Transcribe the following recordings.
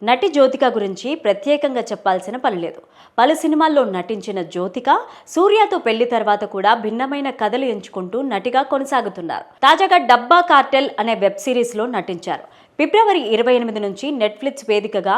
నటి జ్యోతిక గురించి ప్రత్యేకంగా చెప్పాల్సిన పని లేదు. పలు సినిమాల్లో నటించిన జ్యోతిక సూర్యతో పెళ్లి తర్వాత కూడా భిన్నమైన కథలు ఎంచుకుంటూ నటిగా కొనసాగుతున్నారు. తాజాగా డబ్బా కార్టెల్ అనే వెబ్ సిరీస్ లో నటించారు. ఫిబ్రవరి 28 నుంచి నెట్ఫ్లిక్స్ వేదికగా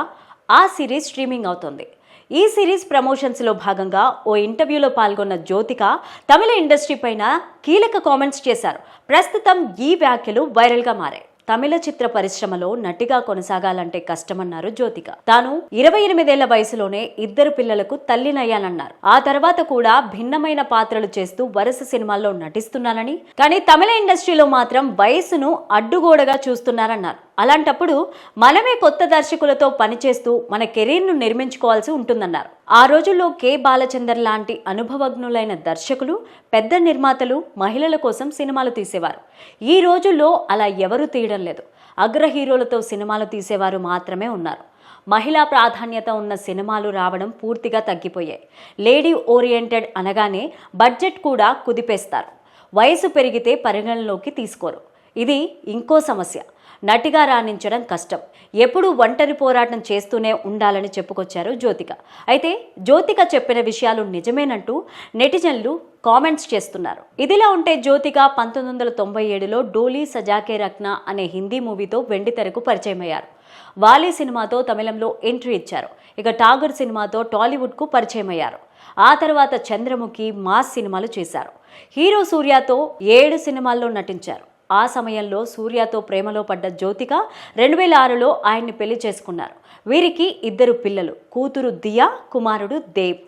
ఆ సిరీస్ స్ట్రీమింగ్ అవుతోంది. ఈ సిరీస్ ప్రమోషన్స్ లో భాగంగా ఓ ఇంటర్వ్యూలో పాల్గొన్న జ్యోతిక తమిళ ఇండస్ట్రీ పైన కీలక కామెంట్స్ చేశారు. ప్రస్తుతం ఈ వ్యాఖ్యలు వైరల్ గా మారాయి. తమిళ చిత్ర పరిశ్రమలో నటిగా కొనసాగాలంటే కష్టమన్నారు జ్యోతిక. తాను 28 వయసులోనే 2 పిల్లలకు తల్లినయ్యానన్నారు. ఆ తర్వాత కూడా భిన్నమైన పాత్రలు చేస్తూ వరుస సినిమాల్లో నటిస్తున్నానని, కానీ తమిళ ఇండస్ట్రీలో మాత్రం వయసును అడ్డుగోడగా చూస్తున్నారన్నారు. అలాంటప్పుడు మనమే కొత్త దర్శకులతో పనిచేస్తూ మన కెరీర్ను నిర్మించుకోవాల్సి ఉంటుందన్నారు. ఆ రోజుల్లో కె బాలచందర్ లాంటి అనుభవజ్ఞులైన దర్శకులు, పెద్ద నిర్మాతలు మహిళల కోసం సినిమాలు తీసేవారు. ఈ రోజుల్లో అలా ఎవరూ తీయడం లేదు. అగ్ర హీరోలతో సినిమాలు తీసేవారు మాత్రమే ఉన్నారు. మహిళా ప్రాధాన్యత ఉన్న సినిమాలు రావడం పూర్తిగా తగ్గిపోయాయి. లేడీ ఓరియంటెడ్ అనగానే బడ్జెట్ కూడా కుదిపేస్తారు. వయసు పెరిగితే పరిగణలోకి తీసుకోరు. ఇది ఇంకో సమస్య. నటిగా రాణించడం కష్టం. ఎప్పుడూ ఒంటరి పోరాటం చేస్తూనే ఉండాలని చెప్పుకొచ్చారు జ్యోతిక. అయితే జ్యోతిక చెప్పిన విషయాలు నిజమేనంటూ నెటిజన్లు కామెంట్స్ చేస్తున్నారు. ఇదిలా ఉంటే జ్యోతిక 1997లో డోలీ సజాకే రఖ్నా అనే హిందీ మూవీతో వెండితెరకు పరిచయమయ్యారు. వాలి సినిమాతో తమిళంలో ఎంట్రీ ఇచ్చారు. ఇక ఠాగూర్ సినిమాతో టాలీవుడ్కు పరిచయమయ్యారు. ఆ తర్వాత చంద్రముఖి, మాస్ సినిమాలు చేశారు. హీరో సూర్యతో 7 సినిమాల్లో నటించారు. ఆ సమయంలో సూర్యతో ప్రేమలో పడ్డ జ్యోతిక 2006లో ఆయన్ని పెళ్లి చేసుకున్నారు. వీరికి 2 పిల్లలు, కూతురు దియా, కుమారుడు దేవ్.